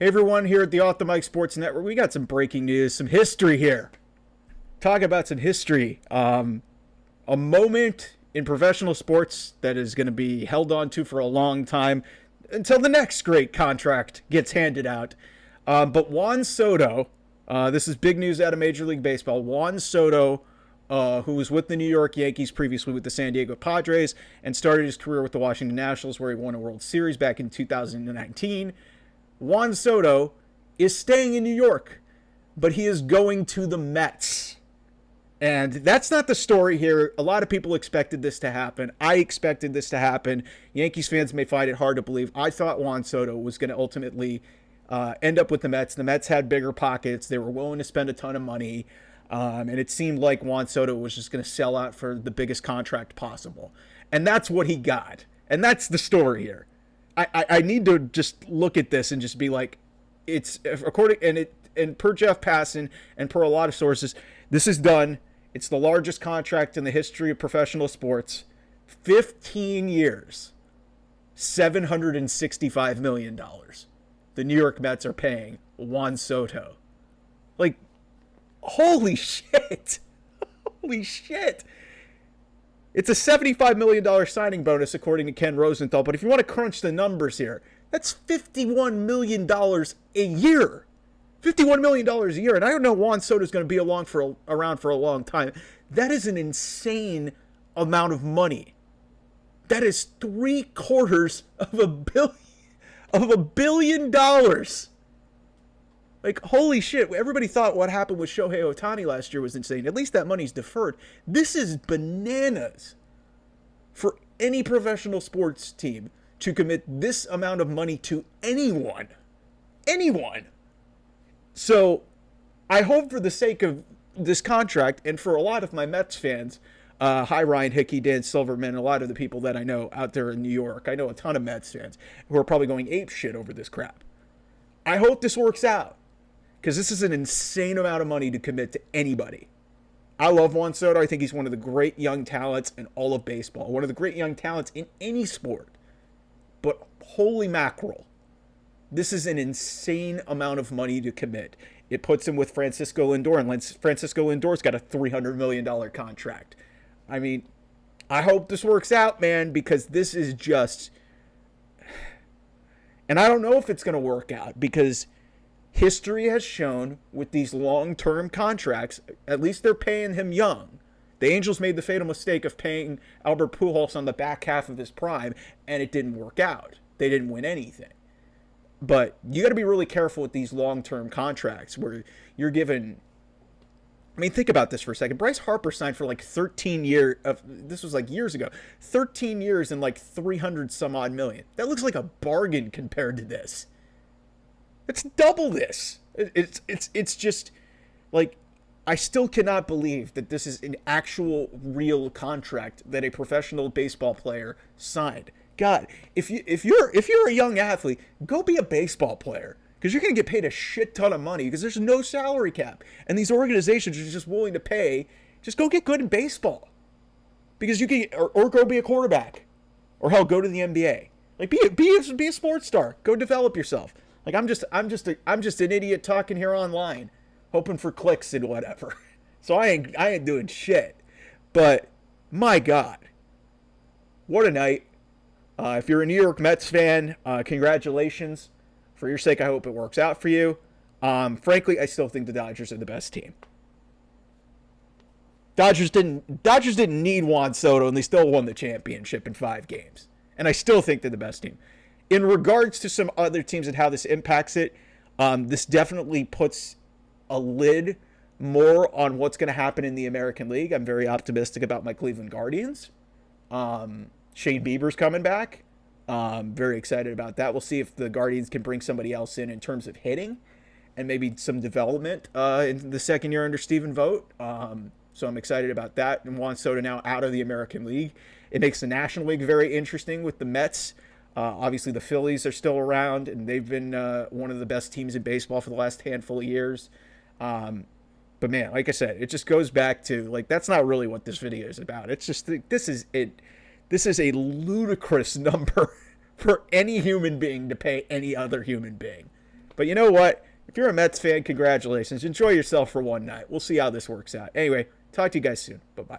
Hey everyone, here at the Off the Mic Sports Network, we got some breaking news, some history here. Talk about some history. A moment in professional sports that is going to be held on to for a long time until the next great contract gets handed out. But Juan Soto, this is big news out of Major League Baseball. Juan Soto, who was with the New York Yankees, previously with the San Diego Padres, and started his career with the Washington Nationals, where he won a World Series back in 2019. Juan Soto is staying in New York, but he is going to the Mets. And that's not the story here. A lot of people expected this to happen. I expected this to happen. Yankees fans may find it hard to believe. I thought Juan Soto was going to ultimately end up with the Mets. The Mets had bigger pockets. They were willing to spend a ton of money. And it seemed like Juan Soto was just going to sell out for the biggest contract possible. And that's what he got. And that's the story here. I need to just look at this and just be like, it's according and per Jeff Passan and per a lot of sources, this is done. It's the largest contract in the history of professional sports. 15 years, $765 million. The New York Mets are paying Juan Soto. Like, holy shit. Holy shit. It's a $75 million signing bonus, according to Ken Rosenthal. But if you want to crunch the numbers here, that's $51 million a year. $51 million a year. And I don't know Juan Soto's going to be around for a long time. That is an insane amount of money. That is $750 million. Like, holy shit. Everybody thought what happened with Shohei Ohtani last year was insane. At least that money's deferred. This is bananas for any professional sports team to commit this amount of money to anyone. Anyone. So, I hope for the sake of this contract, and for a lot of my Mets fans, hi Ryan Hickey, Dan Silverman, a lot of the people that I know out there in New York, I know a ton of Mets fans who are probably going ape shit over this crap. I hope this works out, because this is an insane amount of money to commit to anybody. I love Juan Soto. I think he's one of the great young talents in all of baseball. One of the great young talents in any sport. But holy mackerel. This is an insane amount of money to commit. It puts him with Francisco Lindor, and Francisco Lindor's got a $300 million contract. I mean, I hope this works out, man, because this is just... And I don't know if it's going to work out, because history has shown with these long-term contracts, at least they're paying him young. The Angels made the fatal mistake of paying Albert Pujols on the back half of his prime, and it didn't work out. They didn't win anything. But you got to be really careful with these long-term contracts where you're given... I mean, think about this for a second. Bryce Harper signed for like 13 years. This was like years ago. 13 years and like 300 some odd million. That looks like a bargain compared to this. It's double this. It's just like, I still cannot believe that this is an actual real contract that a professional baseball player signed. God, if you're a young athlete, go be a baseball player, because you're going to get paid a shit ton of money because there's no salary cap, and these organizations are just willing to pay. Just go get good in baseball, because you can, or go be a quarterback, or hell, go to the NBA. Like be a sports star. Go develop yourself. Like I'm just an idiot talking here online, hoping for clicks and whatever. So I ain't doing shit. But my God, what a night! If you're a New York Mets fan, congratulations. For your sake, I hope it works out for you. Frankly, I still think the Dodgers are the best team. Dodgers didn't need Juan Soto, and they still won the championship in 5 games. And I still think they're the best team. In regards to some other teams and how this impacts it, this definitely puts a lid more on what's going to happen in the American League. I'm very optimistic about my Cleveland Guardians. Shane Bieber's coming back. Very excited about that. We'll see if the Guardians can bring somebody else in terms of hitting and maybe some development in the second year under Stephen Vogt. So I'm excited about that. And Juan Soto now out of the American League. It makes the National League very interesting with the Mets. Obviously, the Phillies are still around, and they've been one of the best teams in baseball for the last handful of years. But man, like I said, it just goes back to, like, that's not really what this video is about. It's just, this is it. This is a ludicrous number for any human being to pay any other human being. But you know what? If you're a Mets fan, congratulations. Enjoy yourself for one night. We'll see how this works out. Anyway, talk to you guys soon. Bye-bye.